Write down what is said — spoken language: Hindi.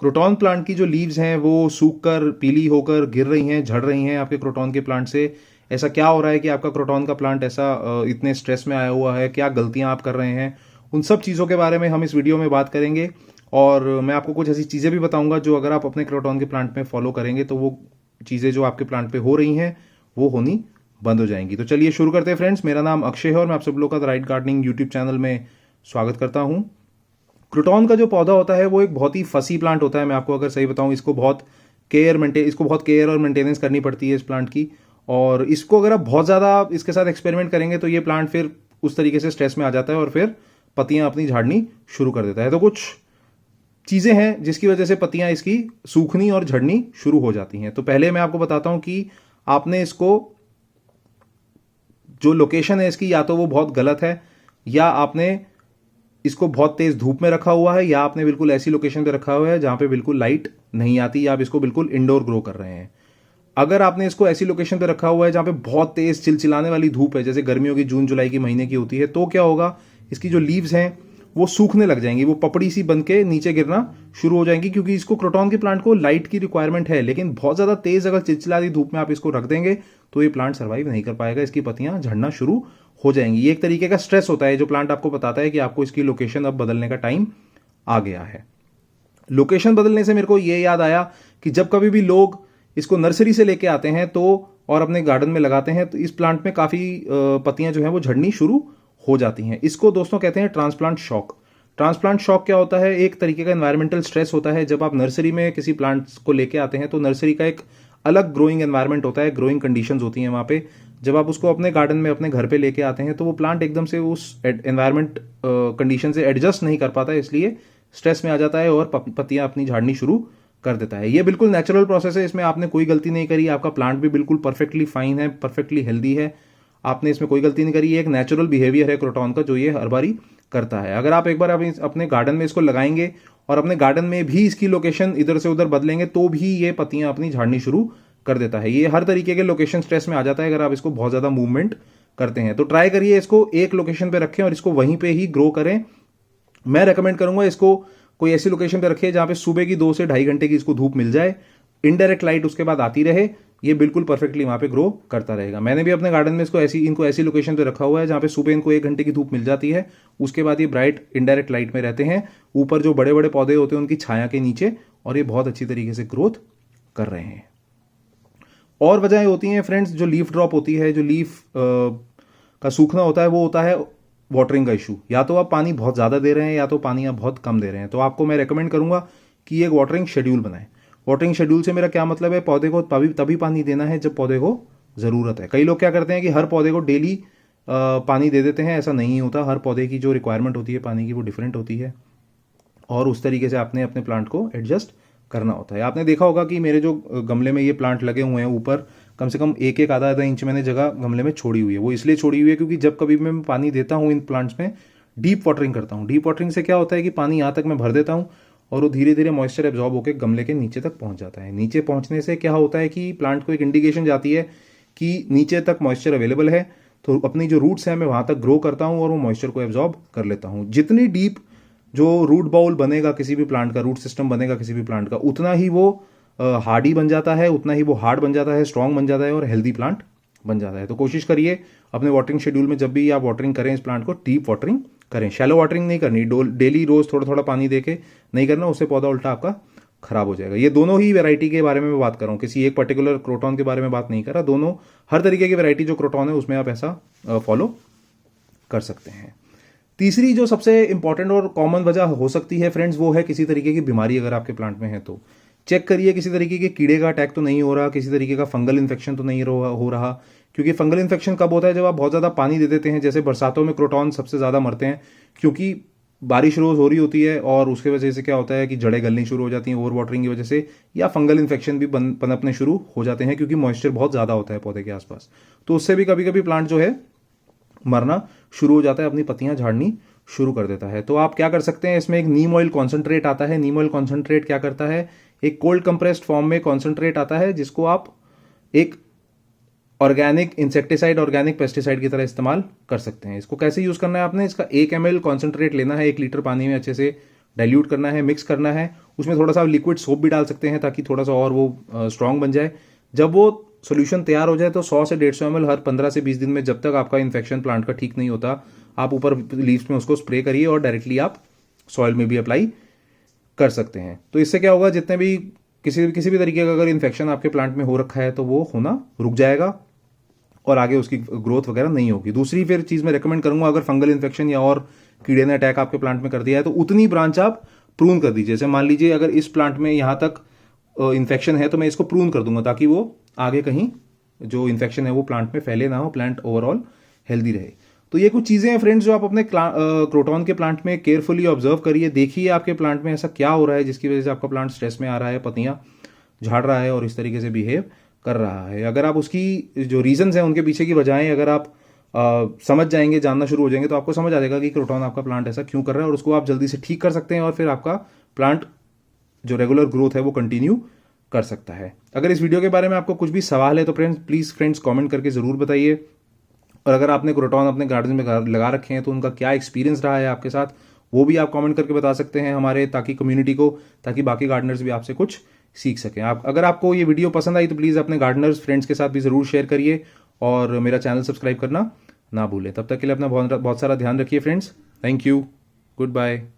क्रोटॉन प्लांट की जो लीव्स हैं वो सूख कर पीली होकर गिर रही हैं, झड़ रही हैं आपके क्रोटॉन के प्लांट से। ऐसा क्या हो रहा है कि आपका क्रोटॉन का प्लांट ऐसा इतने स्ट्रेस में आया हुआ है, क्या गलतियां आप कर रहे हैं, उन सब चीज़ों के बारे में हम इस वीडियो में बात करेंगे। और मैं आपको कुछ ऐसी चीज़ें भी बताऊंगा जो अगर आप अपने क्रोटॉन के प्लांट में फॉलो करेंगे तो वो चीज़ें जो आपके प्लांट पे हो रही हैं वो होनी बंद हो जाएंगी। तो चलिए शुरू करते हैं फ्रेंड्स। मेरा नाम अक्षय है और मैं आप सब लोगों का the right gardening YouTube channel में स्वागत करता हूं। क्रोटॉन का जो पौधा होता है वो एक बहुत ही फसी प्लांट होता है। मैं आपको अगर सही बताऊं, इसको बहुत केयर और मेंटेनेंस करनी पड़ती है इस प्लांट की। और इसको अगर आप बहुत ज़्यादा इसके साथ एक्सपेरिमेंट करेंगे तो ये प्लांट फिर उस तरीके से स्ट्रेस में आ जाता है और फिर पत्तियां अपनी झाड़नी शुरू कर देता है। तो कुछ चीज़ें हैं जिसकी वजह से पत्तियां इसकी सूखनी और झड़नी शुरू हो जाती हैं। तो पहले मैं आपको बताता हूं कि आपने इसको, जो लोकेशन है इसकी, या तो वो बहुत गलत है, या आपने इसको बहुत तेज धूप में रखा हुआ है, या आपने बिल्कुल ऐसी लोकेशन पे रखा हुआ है जहां पे बिल्कुल लाइट नहीं आती, या आप इसको बिल्कुल इंडोर ग्रो कर रहे हैं। अगर आपने इसको ऐसी लोकेशन पे रखा हुआ है जहां पे बहुत तेज चिलचिलाने वाली धूप है, जैसे गर्मियों की जून जुलाई की महीने की होती है, तो क्या होगा, इसकी जो लीव्स हैं वो सूखने लग जाएंगी, वो पपड़ी सी बन के नीचे गिरना शुरू हो जाएंगी। क्योंकि इसको, क्रोटॉन के प्लांट को लाइट की रिक्वायरमेंट है, लेकिन बहुत ज्यादा तेज अगर चिलचिलाती धूप में आप इसको रख देंगे तो ये प्लांट सर्वाइव नहीं कर पाएगा, इसकी पत्तियां झड़ना शुरू हो जाएंगी। ये एक तरीके का स्ट्रेस होता है जो प्लांट आपको बताता है कि आपको इसकी लोकेशन अब बदलने का टाइम आ गया है। लोकेशन बदलने से मेरे को ये याद आया कि जब कभी भी लोग इसको नर्सरी से लेके आते हैं तो और अपने गार्डन में लगाते हैं तो इस प्लांट में काफ़ी पत्तियां जो हैं वो झड़नी शुरू हो जाती हैं। इसको दोस्तों कहते हैं ट्रांसप्लांट शॉक। ट्रांसप्लांट शॉक क्या होता है? एक तरीके का एनवायरमेंटल स्ट्रेस होता है। जब आप नर्सरी में किसी प्लांट्स को लेके आते हैं तो नर्सरी का एक अलग ग्रोइंग एनवायरनमेंट होता है, ग्रोइंग कंडीशंस होती हैं वहाँ पे। जब आप उसको अपने गार्डन में, अपने घर पे लेके आते हैं तो वो प्लांट एकदम से उस एनवायरमेंट कंडीशन से एडजस्ट नहीं कर पाता है, इसलिए स्ट्रेस में आ जाता है और पत्तियां अपनी झाड़नी शुरू कर देता है। ये बिल्कुल नेचुरल प्रोसेस है, इसमें आपने कोई गलती नहीं करी। आपका प्लांट भी बिल्कुल परफेक्टली फाइन है, परफेक्टली हेल्दी है, आपने इसमें कोई गलती नहीं करी। ये एक नेचुरल बिहेवियर है क्रोटॉन का जो ये हर बारी करता है। अगर आप एक बार अपने गार्डन में इसको लगाएंगे और अपने गार्डन में भी इसकी लोकेशन इधर से उधर बदलेंगे तो भी ये पत्तियां अपनी झाड़नी शुरू कर देता है। ये हर तरीके के लोकेशन स्ट्रेस में आ जाता है अगर आप इसको बहुत ज़्यादा मूवमेंट करते हैं। तो ट्राई करिए, इसको एक लोकेशन पे रखें और इसको वहीं पे ही ग्रो करें। मैं रेकमेंड करूंगा इसको कोई ऐसी लोकेशन पे रखिए जहां पे सुबह की 2 से 2.5 घंटे की इसको धूप मिल जाए, इनडायरेक्ट लाइट उसके बाद आती रहे, ये बिल्कुल परफेक्टली वहां पे ग्रो करता रहेगा। मैंने भी अपने गार्डन में इनको ऐसी लोकेशन पे रखा हुआ है जहां पे सुबह इनको 1 घंटे की धूप मिल जाती है, उसके बाद ये ब्राइट इनडायरेक्ट लाइट में रहते हैं, ऊपर जो बड़े बड़े पौधे होते हैं उनकी छाया के नीचे, और ये बहुत अच्छी तरीके से ग्रोथ कर रहे हैं। और वजहें होती हैं फ्रेंड्स, जो लीफ ड्रॉप होती है, जो लीफ का सूखना होता है, वो होता है वाटरिंग का इशू। या तो आप पानी बहुत ज़्यादा दे रहे हैं या तो पानी आप बहुत कम दे रहे हैं। तो आपको मैं रेकमेंड करूंगा कि एक वाटरिंग शेड्यूल बनाएं। वाटरिंग शेड्यूल से मेरा क्या मतलब है, पौधे को तभी पानी देना है जब पौधे को ज़रूरत है। कई लोग क्या करते हैं कि हर पौधे को डेली पानी दे देते हैं, ऐसा नहीं होता। हर पौधे की जो रिक्वायरमेंट होती है पानी की वो डिफरेंट होती है और उस तरीके से आपने अपने प्लांट को एडजस्ट करना होता है। आपने देखा होगा कि मेरे जो गमले में ये प्लांट लगे हुए हैं ऊपर, कम से कम एक आधा इंच मैंने जगह गमले में छोड़ी हुई है। वो इसलिए छोड़ी हुई है क्योंकि जब कभी मैं पानी देता हूँ इन प्लांट्स में, डीप वाटरिंग करता हूँ। डीप वाटरिंग से क्या होता है कि पानी यहाँ तक मैं भर देता हूँ और वो धीरे धीरे मॉइस्चर एब्जॉर्ब होकर गमले के नीचे तक पहुँच जाता है। नीचे पहुँचने से क्या होता है कि प्लांट को एक इंडिकेशन जाती है कि नीचे तक मॉइस्चर अवेलेबल है, तो अपनी जो रूट्स हैं मैं वहाँ तक ग्रो करता हूँ और वो मॉइस्चर को एब्जॉर्ब कर लेता हूँ। जितनी डीप जो रूट बाउल बनेगा किसी भी प्लांट का, रूट सिस्टम बनेगा किसी भी प्लांट का, उतना ही वो हार्डी बन जाता है, उतना ही वो हार्ड बन जाता है, स्ट्रांग बन जाता है और हेल्दी प्लांट बन जाता है। तो कोशिश करिए अपने वाटरिंग शेड्यूल में जब भी आप वाटरिंग करें इस प्लांट को, डीप वाटरिंग करें। शैलो वाटरिंग नहीं करनी, डेली रोज थोड़ा थोड़ा पानी देके नहीं करना, उससे पौधा उल्टा आपका खराब हो जाएगा। ये दोनों ही वैरायटी के बारे में मैं बात कर रहा हूँ, किसी एक पर्टिकुलर क्रोटॉन के बारे में बात नहीं कर रहा। दोनों, हर तरीके की वैरायटी जो क्रोटॉन है उसमें आप ऐसा फॉलो कर सकते हैं। तीसरी जो सबसे इंपॉर्टेंट और कॉमन वजह हो सकती है फ्रेंड्स, वो है किसी तरीके की बीमारी अगर आपके प्लांट में है तो चेक करिए किसी तरीके के कीड़े का अटैक तो नहीं हो रहा, किसी तरीके का फंगल इन्फेक्शन तो नहीं हो रहा। क्योंकि फंगल इन्फेक्शन कब होता है? जब आप बहुत ज़्यादा पानी दे देते हैं। जैसे बरसातों में क्रोटॉन सबसे ज़्यादा मरते हैं क्योंकि बारिश रोज हो रही होती है और उसके वजह से क्या होता है कि जड़ें गलनी शुरू हो जाती हैं ओवर वाटरिंग की वजह से, या फंगल इन्फेक्शन भी पनपने शुरू हो जाते हैं क्योंकि मॉइस्चर बहुत ज़्यादा होता है पौधे के आसपास। तो उससे भी कभी कभी प्लांट जो है मरना शुरू हो जाता है, अपनी पत्तियां झाड़नी शुरू कर देता है। तो आप क्या कर सकते हैं, इसमें एक नीम ऑयल कॉन्सेंट्रेट आता है। नीम ऑयल कॉन्सेंट्रेट क्या करता है, एक कोल्ड कंप्रेस्ड फॉर्म में कॉन्सेंट्रेट आता है जिसको आप एक ऑर्गेनिक इंसेक्टिसाइड, ऑर्गेनिक पेस्टिसाइड की तरह इस्तेमाल कर सकते हैं। इसको कैसे यूज करना है आपने, इसका 1 ml कॉन्सेंट्रेट लेना है 1 लीटर पानी में, अच्छे से डाइल्यूट करना है, मिक्स करना है। उसमें थोड़ा सा लिक्विड सोप भी डाल सकते हैं ताकि थोड़ा सा और वो स्ट्रांग बन जाए। जब वो सोल्यूशन तैयार हो जाए तो 100 से 150 ml हर 15 से 20 दिन में, जब तक आपका इन्फेक्शन प्लांट का ठीक नहीं होता, आप ऊपर लीव्स में उसको स्प्रे करिए और डायरेक्टली आप सॉइल में भी अप्लाई कर सकते हैं। तो इससे क्या होगा, जितने भी किसी भी तरीके का अगर इन्फेक्शन आपके प्लांट में हो रखा है तो वो होना रुक जाएगा और आगे उसकी ग्रोथ वगैरह नहीं होगी। दूसरी फिर चीज़ मैं रेकमेंड करूंगा, अगर फंगल इन्फेक्शन या और कीड़े ने अटैक आपके प्लांट में कर दिया है तो उतनी ब्रांच आप प्रून कर दीजिए। जैसे मान लीजिए अगर इस प्लांट में यहाँ तक इन्फेक्शन है तो मैं इसको प्रून कर दूंगा ताकि वो आगे कहीं जो इन्फेक्शन है वो प्लांट में फैले ना हो, प्लांट ओवरऑल हेल्दी रहे। तो ये कुछ चीज़ें हैं फ्रेंड्स जो आप अपने क्रोटॉन के प्लांट में केयरफुली ऑब्जर्व करिए, देखिए आपके प्लांट में ऐसा क्या हो रहा है जिसकी वजह से आपका प्लांट स्ट्रेस में आ रहा है, पत्तियां झाड़ रहा है और इस तरीके से बिहेव कर रहा है। अगर आप उसकी जो रीजंस हैं उनके पीछे की वजहें अगर आप समझ जाएंगे, जानना शुरू हो जाएंगे, तो आपको समझ आ जाएगा कि क्रोटॉन आपका प्लांट ऐसा क्यों कर रहा है और उसको आप जल्दी से ठीक कर सकते हैं और फिर आपका प्लांट जो रेगुलर ग्रोथ है वो कंटिन्यू कर सकता है। अगर इस वीडियो के बारे में आपको कुछ भी सवाल है तो प्लीज़ फ्रेंड्स कमेंट करके ज़रूर बताइए। और अगर आपने क्रोटॉन अपने गार्डन में लगा रखे हैं तो उनका क्या एक्सपीरियंस रहा है आपके साथ, वो भी आप कमेंट करके बता सकते हैं हमारे ताकि कम्युनिटी को, ताकि बाकी गार्डनर्स भी आपसे कुछ सीख सकें। अगर आपको ये वीडियो पसंद आई तो प्लीज़ अपने गार्डनर्स फ्रेंड्स के साथ भी ज़रूर शेयर करिए और मेरा चैनल सब्सक्राइब करना ना भूलें। तब तक के लिए अपना बहुत सारा ध्यान रखिए friends. Thank you, good bye.